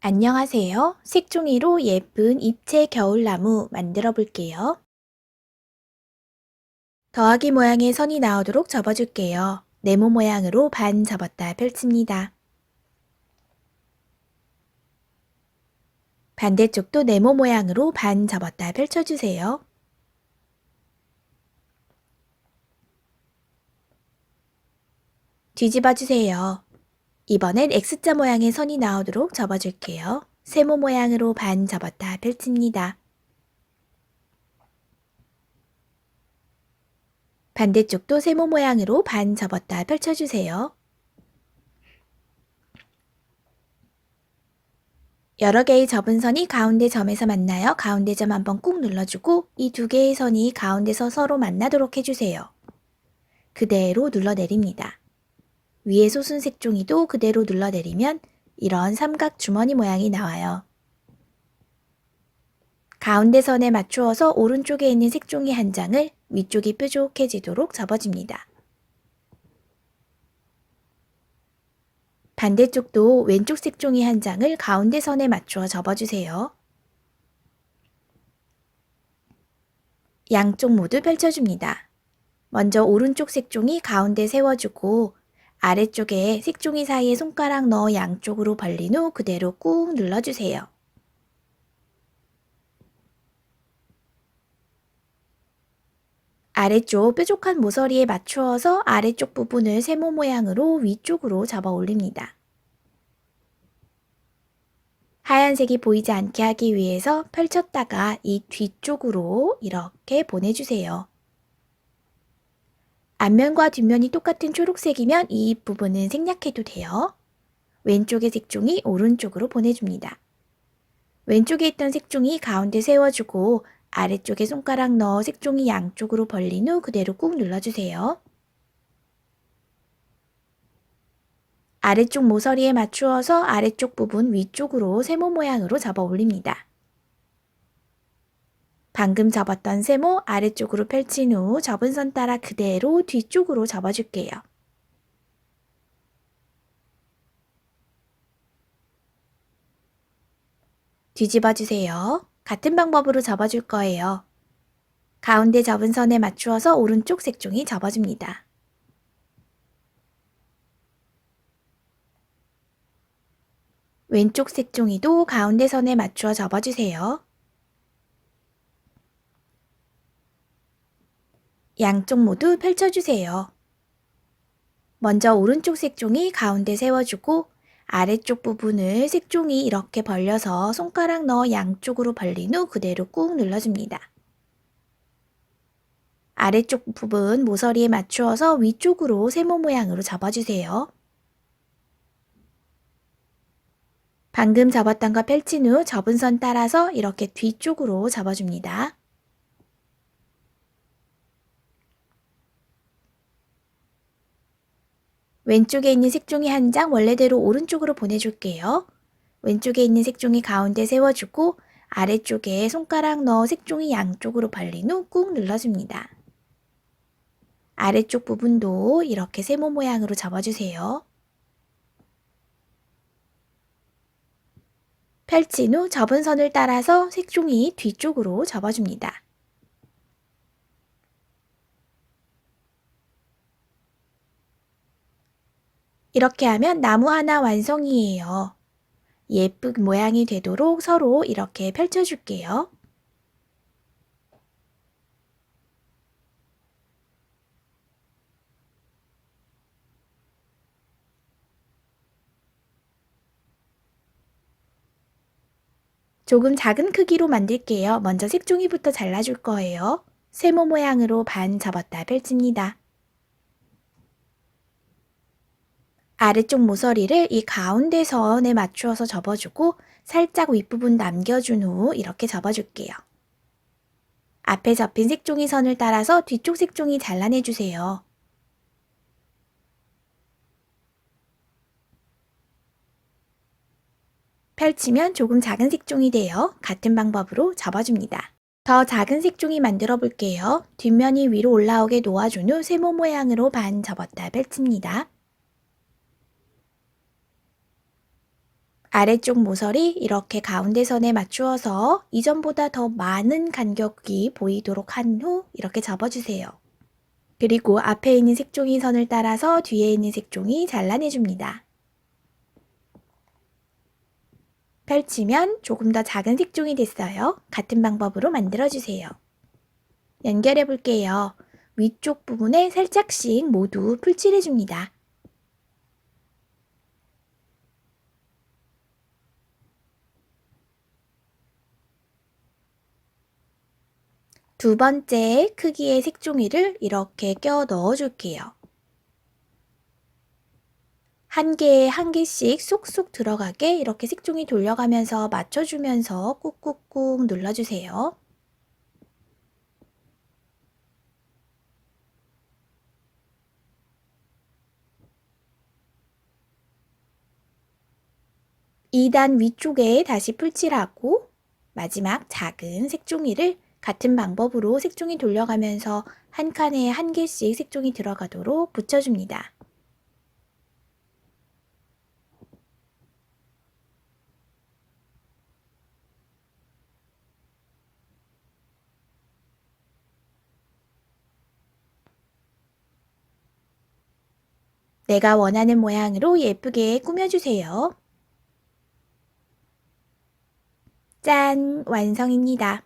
안녕하세요. 색종이로 예쁜 입체 겨울나무 만들어 볼게요. 더하기 모양의 선이 나오도록 접어줄게요. 네모 모양으로 반 접었다 펼칩니다. 반대쪽도 네모 모양으로 반 접었다 펼쳐주세요. 뒤집어 주세요. 이번엔 X자 모양의 선이 나오도록 접어줄게요. 세모 모양으로 반 접었다 펼칩니다. 반대쪽도 세모 모양으로 반 접었다 펼쳐주세요. 여러 개의 접은 선이 가운데 점에서 만나요. 가운데 점 한번 꾹 눌러주고 이 두 개의 선이 가운데서 서로 만나도록 해주세요. 그대로 눌러내립니다. 위에 솟은 색종이도 그대로 눌러내리면 이런 삼각 주머니 모양이 나와요. 가운데 선에 맞추어서 오른쪽에 있는 색종이 한 장을 위쪽이 뾰족해지도록 접어줍니다. 반대쪽도 왼쪽 색종이 한 장을 가운데 선에 맞추어 접어주세요. 양쪽 모두 펼쳐줍니다. 먼저 오른쪽 색종이 가운데 세워주고 아래쪽에 색종이 사이에 손가락 넣어 양쪽으로 벌린 후 그대로 꾹 눌러주세요. 아래쪽 뾰족한 모서리에 맞추어서 아래쪽 부분을 세모 모양으로 위쪽으로 잡아 올립니다. 하얀색이 보이지 않게 하기 위해서 펼쳤다가 이 뒤쪽으로 이렇게 보내주세요. 앞면과 뒷면이 똑같은 초록색이면 이 부분은 생략해도 돼요. 왼쪽의 색종이 오른쪽으로 보내줍니다. 왼쪽에 있던 색종이 가운데 세워주고 아래쪽에 손가락 넣어 색종이 양쪽으로 벌린 후 그대로 꾹 눌러주세요. 아래쪽 모서리에 맞추어서 아래쪽 부분 위쪽으로 세모 모양으로 접어 올립니다. 방금 접었던 세모 아래쪽으로 펼친 후 접은 선 따라 그대로 뒤쪽으로 접어줄게요. 뒤집어 주세요. 같은 방법으로 접어줄 거예요. 가운데 접은 선에 맞추어서 오른쪽 색종이 접어줍니다. 왼쪽 색종이도 가운데 선에 맞추어 접어주세요. 양쪽 모두 펼쳐주세요. 먼저 오른쪽 색종이 가운데 세워주고 아래쪽 부분을 색종이 이렇게 벌려서 손가락 넣어 양쪽으로 벌린 후 그대로 꾹 눌러줍니다. 아래쪽 부분 모서리에 맞추어서 위쪽으로 세모 모양으로 접어주세요. 방금 접었던 거 펼친 후 접은 선 따라서 이렇게 뒤쪽으로 접어줍니다. 왼쪽에 있는 색종이 한 장 원래대로 오른쪽으로 보내줄게요. 왼쪽에 있는 색종이 가운데 세워주고 아래쪽에 손가락 넣어 색종이 양쪽으로 벌린 후 꾹 눌러줍니다. 아래쪽 부분도 이렇게 세모 모양으로 접어주세요. 펼친 후 접은 선을 따라서 색종이 뒤쪽으로 접어줍니다. 이렇게 하면 나무 하나 완성이에요. 예쁜 모양이 되도록 서로 이렇게 펼쳐줄게요. 조금 작은 크기로 만들게요. 먼저 색종이부터 잘라줄 거예요. 세모 모양으로 반 접었다 펼칩니다. 아래쪽 모서리를 이 가운데 선에 맞추어서 접어주고 살짝 윗부분 남겨준 후 이렇게 접어줄게요. 앞에 접힌 색종이 선을 따라서 뒤쪽 색종이 잘라내주세요. 펼치면 조금 작은 색종이 되어 같은 방법으로 접어줍니다. 더 작은 색종이 만들어 볼게요. 뒷면이 위로 올라오게 놓아준 후 세모 모양으로 반 접었다 펼칩니다. 아래쪽 모서리 이렇게 가운데 선에 맞추어서 이전보다 더 많은 간격이 보이도록 한 후 이렇게 접어주세요. 그리고 앞에 있는 색종이 선을 따라서 뒤에 있는 색종이 잘라내줍니다. 펼치면 조금 더 작은 색종이 됐어요. 같은 방법으로 만들어주세요. 연결해 볼게요. 위쪽 부분에 살짝씩 모두 풀칠해줍니다. 두 번째 크기의 색종이를 이렇게 껴 넣어줄게요. 한 개에 한 개씩 쏙쏙 들어가게 이렇게 색종이 돌려가면서 맞춰주면서 꾹꾹꾹 눌러주세요. 이 단 위쪽에 다시 풀칠하고 마지막 작은 색종이를 같은 방법으로 색종이 돌려가면서 한 칸에 한 개씩 색종이 들어가도록 붙여줍니다. 내가 원하는 모양으로 예쁘게 꾸며주세요. 짠! 완성입니다.